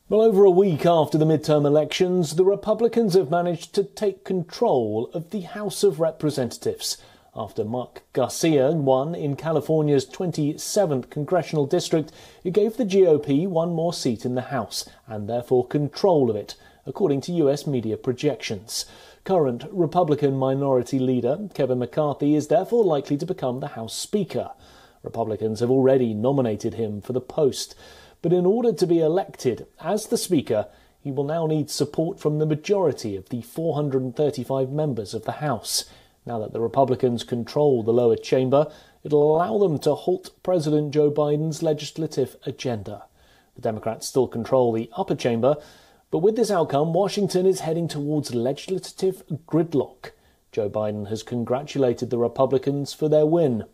Well, over a week after the midterm elections, the Republicans have managed to take control of the House of Representatives after Mark Garcia won in California's 27th congressional district. It gave the GOP one more seat in the House and therefore control of it, according to US media projections. Current Republican Minority Leader Kevin McCarthy is therefore likely to become the House Speaker. Republicans have already nominated him for the post. But in order to be elected as the Speaker, he will now need support from the majority of the 435 members of the House. Now that the Republicans control the lower chamber, it'll allow them to halt President Joe Biden's legislative agenda. The Democrats still control the upper chamber, but with this outcome, Washington is heading towards legislative gridlock. Joe Biden has congratulated the Republicans for their win,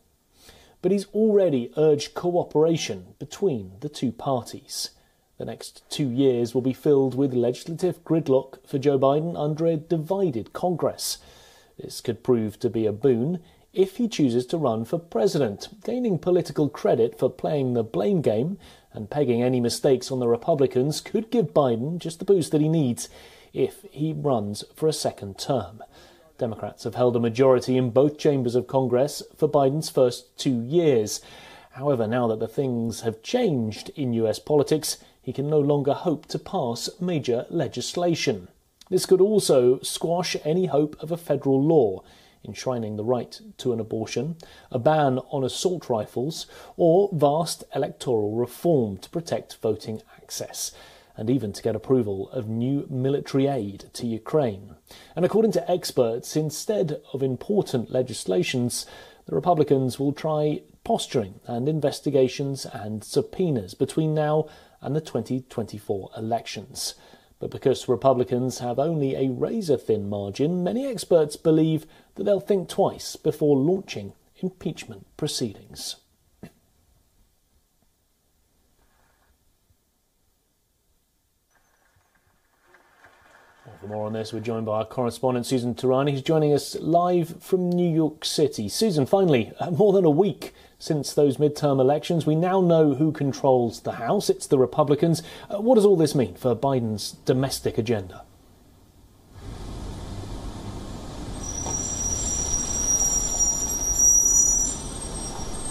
but he's already urged cooperation between the two parties. The next 2 years will be filled with legislative gridlock for Joe Biden under a divided Congress. This could prove to be a boon if he chooses to run for president, gaining political credit for playing the blame game and pegging any mistakes on the Republicans could give Biden just the boost that he needs if he runs for a second term. Democrats have held a majority in both chambers of Congress for Biden's first 2 years. However, now that the things have changed in US politics, he can no longer hope to pass major legislation. This could also squash any hope of a federal law enshrining the right to an abortion, a ban on assault rifles, or vast electoral reform to protect voting access, and even to get approval of new military aid to Ukraine. And according to experts, instead of important legislations, the Republicans will try posturing and investigations and subpoenas between now and the 2024 elections. But because Republicans have only a razor-thin margin, many experts believe that they'll think twice before launching impeachment proceedings. For more on this, we're joined by our correspondent Susan Turani, who's joining us live from New York City. Susan, finally, more than a week since those midterm elections, we now know who controls the House. It's the Republicans. What does all this mean for Biden's domestic agenda?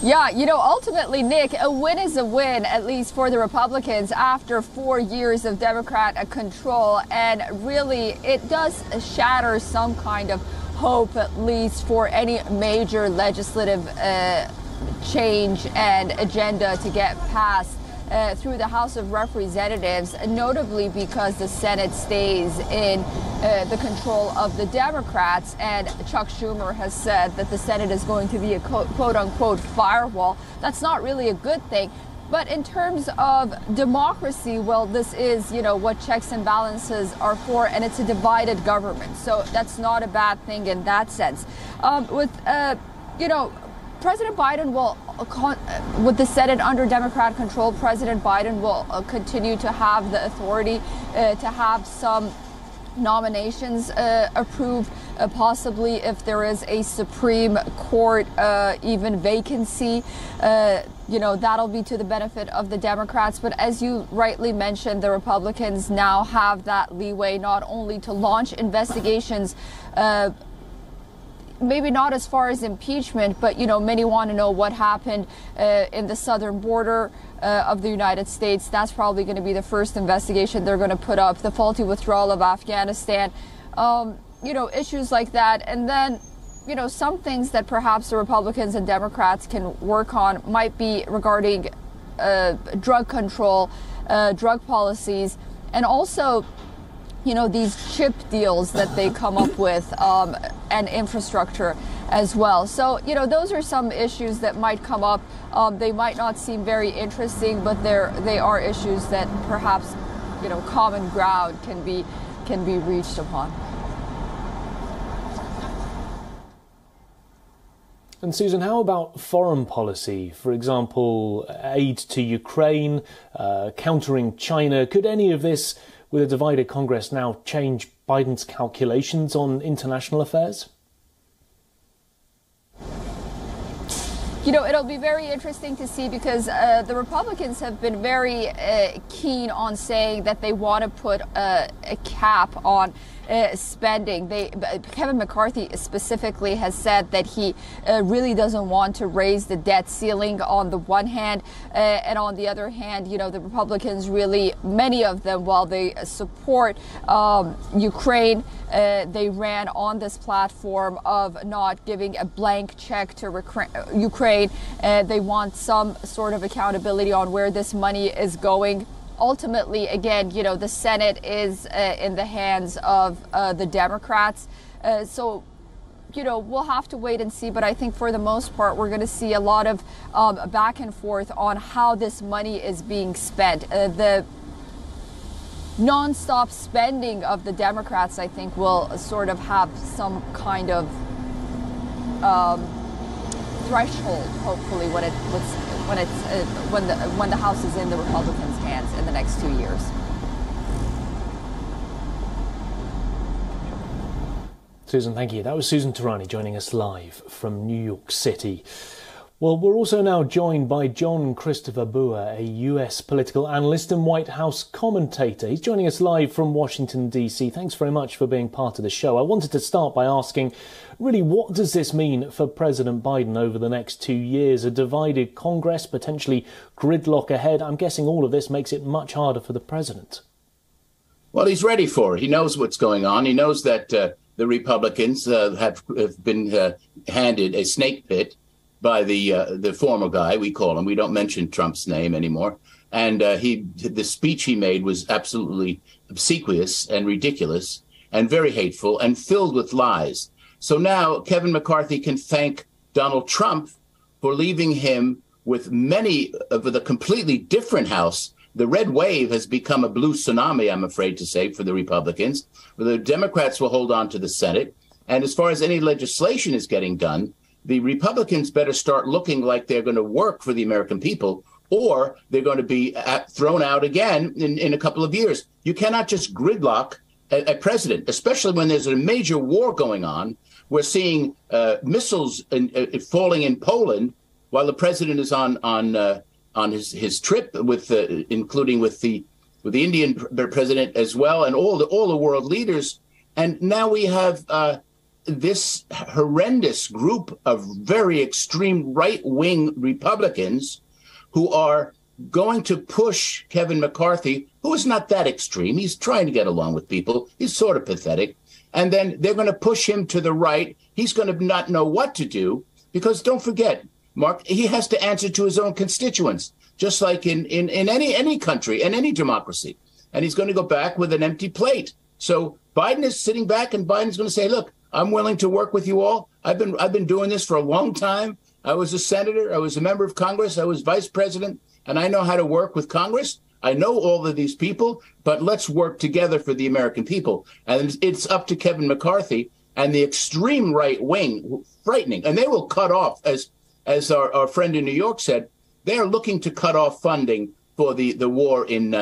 Yeah, ultimately, Nick, a win is a win, at least for the Republicans, after 4 years of Democrat control. And really, it does shatter some kind of hope, at least for any major legislative change and agenda to get passed through the House of Representatives, notably because the Senate stays in the control of the Democrats, and Chuck Schumer has said that the Senate is going to be a quote-unquote firewall. That's not really a good thing. But in terms of democracy, well, this is, what checks and balances are for, and it's a divided government. So that's not a bad thing in that sense. President Biden will, with the Senate under Democrat control, President Biden will continue to have the authority to have some nominations approved, possibly if there is a Supreme Court even vacancy. That'll be to the benefit of the Democrats. But as you rightly mentioned, the Republicans now have that leeway not only to launch investigations, maybe not as far as impeachment, but, many want to know what happened in the southern border of the United States. That's probably going to be the first investigation they're going to put up, the faulty withdrawal of Afghanistan, issues like that. And then, some things that perhaps the Republicans and Democrats can work on might be regarding drug control, drug policies, and also these chip deals that they come up with, and infrastructure as well. So, those are some issues that might come up. They might not seem very interesting, but they are issues that perhaps, common ground can be reached upon. And Susan, how about foreign policy? For example, aid to Ukraine, countering China. Could any of this, with a divided Congress, now change Biden's calculations on international affairs? You know, it'll be very interesting to see because the Republicans have been very keen on saying that they want to put a cap on spending. Kevin McCarthy specifically has said that he really doesn't want to raise the debt ceiling on the one hand, and on the other hand, you know, the Republicans really, many of them, while they support Ukraine, they ran on this platform of not giving a blank check to Ukraine. They want some sort of accountability on where this money is going. Ultimately, again, you know, the Senate is in the hands of the Democrats. So, you know, we'll have to wait and see. But I think for the most part, we're going to see a lot of back and forth on how this money is being spent. The nonstop spending of the Democrats, I think, will sort of have some kind of threshold, hopefully, when the House is in the Republicans' hands in the next 2 years. Susan, thank you. That was Susan Tarani joining us live from New York City. Well, we're also now joined by John Christopher Bua, a US political analyst and White House commentator. He's joining us live from Washington, D.C. Thanks very much for being part of the show. I wanted to start by asking, really, what does this mean for President Biden over the next 2 years? A divided Congress, potentially gridlock ahead. I'm guessing all of this makes it much harder for the president. Well, he's ready for it. He knows what's going on. He knows that the Republicans have been handed a snake pit by the former guy, we call him. We don't mention Trump's name anymore. And the speech he made was absolutely obsequious and ridiculous and very hateful and filled with lies. So now Kevin McCarthy can thank Donald Trump for leaving him with a completely different House. The red wave has become a blue tsunami, I'm afraid to say, for the Republicans. The Democrats will hold on to the Senate. And as far as any legislation is getting done, the Republicans better start looking like they're going to work for the American people, or they're going to be thrown out again in a couple of years. You cannot just gridlock a president, especially when there's a major war going on. We're seeing missiles falling in Poland while the president is on his trip, including with the Indian president as well, and all the world leaders. And now we have this horrendous group of very extreme right-wing Republicans who are going to push Kevin McCarthy, who is not that extreme. He's trying to get along with people. He's sort of pathetic. And then they're going to push him to the right. He's going to not know what to do because don't forget, Mark, he has to answer to his own constituents, just like in any country and any democracy. And he's going to go back with an empty plate. So Biden is sitting back and Biden's going to say, look, I'm willing to work with you all. I've been doing this for a long time. I was a senator. I was a member of Congress. I was vice president, and I know how to work with Congress. I know all of these people, but let's work together for the American people. And it's up to Kevin McCarthy and the extreme right wing, frightening. And they will cut off, as our friend in New York said, they are looking to cut off funding for the war in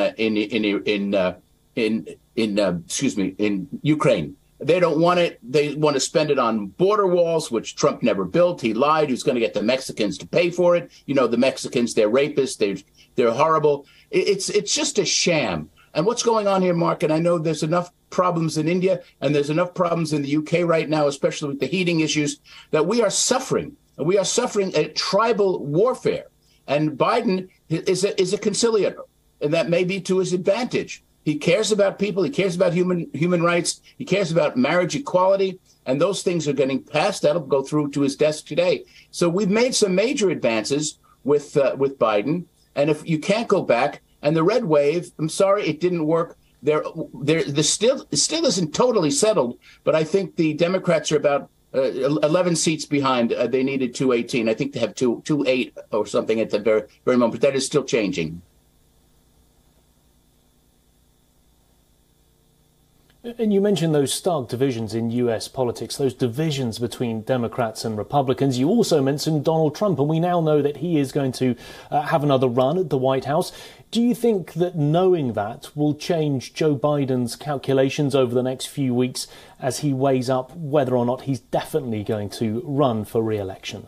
Ukraine. They don't want it. They want to spend it on border walls, which Trump never built. He lied. He was going to get the Mexicans to pay for it. You know, the Mexicans, they're rapists. They're horrible. It's just a sham. And what's going on here, Mark, and I know there's enough problems in India and there's enough problems in the UK right now, especially with the heating issues, that we are suffering. We are suffering a tribal warfare. And Biden is a conciliator, and that may be to his advantage. He cares about people. He cares about human rights. He cares about marriage equality. And those things are getting passed. That'll go through to his desk today. So we've made some major advances with Biden. And if you can't go back, and the red wave, I'm sorry, it didn't work. It still isn't totally settled. But I think the Democrats are about 11 seats behind. They needed 218. I think they have 228 or something at the very moment. But that is still changing. And you mentioned those stark divisions in US politics, those divisions between Democrats and Republicans. You also mentioned Donald Trump, and we now know that he is going to have another run at the White House. Do you think that knowing that will change Joe Biden's calculations over the next few weeks as he weighs up whether or not he's definitely going to run for re-election?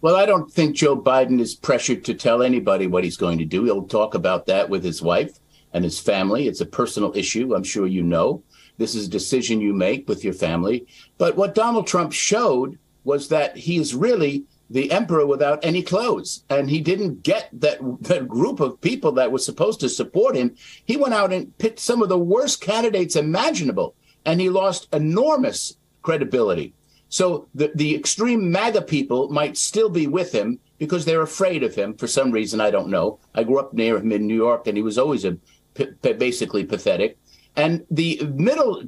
Well, I don't think Joe Biden is pressured to tell anybody what he's going to do. He'll talk about that with his wife and his family. It's a personal issue. I'm sure you know. This is a decision you make with your family. But what Donald Trump showed was that he is really the emperor without any clothes. And he didn't get that group of people that was supposed to support him. He went out and picked some of the worst candidates imaginable, and he lost enormous credibility. So the extreme MAGA people might still be with him because they're afraid of him for some reason. I don't know. I grew up near him in New York, and he was always basically pathetic. And the middle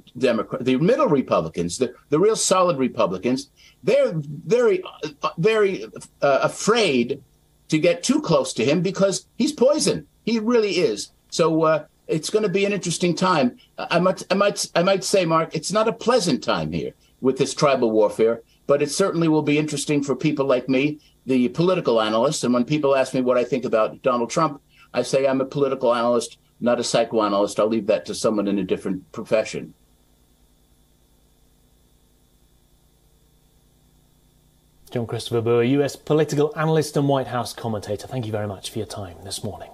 Republicans, the real solid Republicans, they're very afraid to get too close to him because he's poison. He really is. So it's going to be an interesting time. I might say, Mark, it's not a pleasant time here with this tribal warfare, but it certainly will be interesting for people like me, the political analyst. And when people ask me what I think about Donald Trump, I say I'm a political analyst, not a psychoanalyst. I'll leave that to someone in a different profession. John Christopher Brewer, US political analyst and White House commentator. Thank you very much for your time this morning.